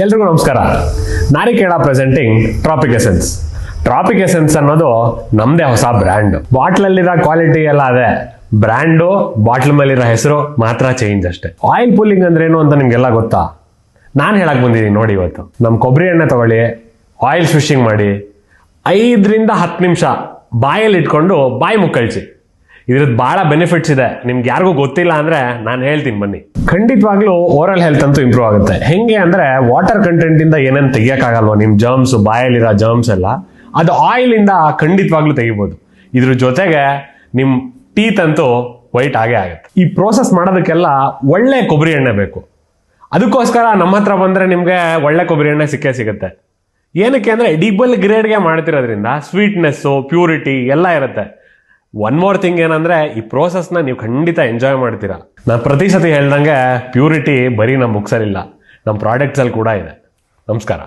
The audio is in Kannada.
ಎಲ್ರಿಗೂ ನಮಸ್ಕಾರ. Narikela presenting Tropic Essence. Tropic Essence ಅನ್ನೋದು ನಮ್ದೇ ಹೊಸ ಬ್ರ್ಯಾಂಡ್. ಬಾಟ್ಲಲ್ಲಿರೋ ಕ್ವಾಲಿಟಿ ಎಲ್ಲ ಅದೇ, ಬ್ರ್ಯಾಂಡು ಬಾಟ್ಲ್ ಮೇಲಿರೋ ಹೆಸರು ಮಾತ್ರ ಚೇಂಜ್ ಅಷ್ಟೇ. ಆಯಿಲ್ ಪೂಲಿಂಗ್ ಅಂದ್ರೆ ಏನು ಅಂತ ನಿಮ್ಗೆಲ್ಲ ಗೊತ್ತಾ? ನಾನು ಹೇಳಕ್ ಬಂದಿದ್ದೀನಿ ನೋಡಿ. ಇವತ್ತು ನಮ್ಮ ಕೊಬ್ಬರಿ ಎಣ್ಣೆ ತಗೊಳ್ಳಿ, ಆಯಿಲ್ ಸ್ವಿಶಿಂಗ್ ಮಾಡಿ 5 ರಿಂದ 10 ನಿಮಿಷ ಬಾಯಲ್ಲಿ ಇಟ್ಕೊಂಡು ಬಾಯಿ ಮುಕ್ಕಳಿಸಿ. ಇದ್ರದ್ದು ಬಹಳ ಬೆನಿಫಿಟ್ಸ್ ಇದೆ. ನಿಮ್ಗೆ ಯಾರಿಗೂ ಗೊತ್ತಿಲ್ಲ ಅಂದ್ರೆ ನಾನು ಹೇಳ್ತೀನಿ ಬನ್ನಿ. ಖಂಡಿತವಾಗ್ಲೂ ಓರಲ್ ಹೆಲ್ತ್ ಅಂತೂ ಇಂಪ್ರೂವ್ ಆಗುತ್ತೆ. ಹೆಂಗೆ ಅಂದ್ರೆ ವಾಟರ್ ಕಂಟೆಂಟ್ ಇಂದ ಏನೇನು ತೆಗಿಯಕ್ಕಾಗಲ್ವ ನಿಮ್ ಜರ್ಮ್ಸ್, ಬಾಯಲ್ಲಿರೋ ಜರ್ಮ್ಸ್ ಎಲ್ಲ, ಅದು ಆಯಿಲ್ ಇಂದ ಖಂಡಿತವಾಗ್ಲೂ ತೆಗಿಬಹುದು. ಇದ್ರ ಜೊತೆಗೆ ನಿಮ್ ಟೀತ್ ಅಂತೂ ವೈಟ್ ಆಗೇ ಆಗುತ್ತೆ. ಈ ಪ್ರೋಸೆಸ್ ಮಾಡೋದಕ್ಕೆಲ್ಲ ಒಳ್ಳೆ ಕೊಬ್ಬರಿ ಎಣ್ಣೆ ಬೇಕು. ಅದಕ್ಕೋಸ್ಕರ ನಮ್ಮ ಹತ್ರ ಬಂದ್ರೆ ನಿಮ್ಗೆ ಒಳ್ಳೆ ಕೊಬ್ಬರಿ ಎಣ್ಣೆ ಸಿಗುತ್ತೆ. ಏನಕ್ಕೆ ಅಂದ್ರೆ ಡಬಲ್ ಗ್ರೇಡ್ಗೆ ಮಾಡ್ತಿರೋದ್ರಿಂದ ಸ್ವೀಟ್ನೆಸ್ಸು, ಪ್ಯೂರಿಟಿ ಎಲ್ಲ ಇರುತ್ತೆ. ಒನ್ ಮೋರ್ ಥಿಂಗ್ ಏನಂದ್ರೆ ಈ ಪ್ರೋಸೆಸ್ನ ನೀವು ಖಂಡಿತ ಎಂಜಾಯ್ ಮಾಡ್ತೀರಾ. ನಾನು ಪ್ರತಿ ಸತಿ ಹೇಳ್ದಂಗೆ ಪ್ಯೂರಿಟಿ ಬರೀ ನಮ್ಮ ಬುಕ್ಸಲ್ಲಿಲ್ಲ, ನಮ್ಮ ಪ್ರಾಡಕ್ಟ್ಸಲ್ಲಿ ಕೂಡ ಇದೆ. ನಮಸ್ಕಾರ.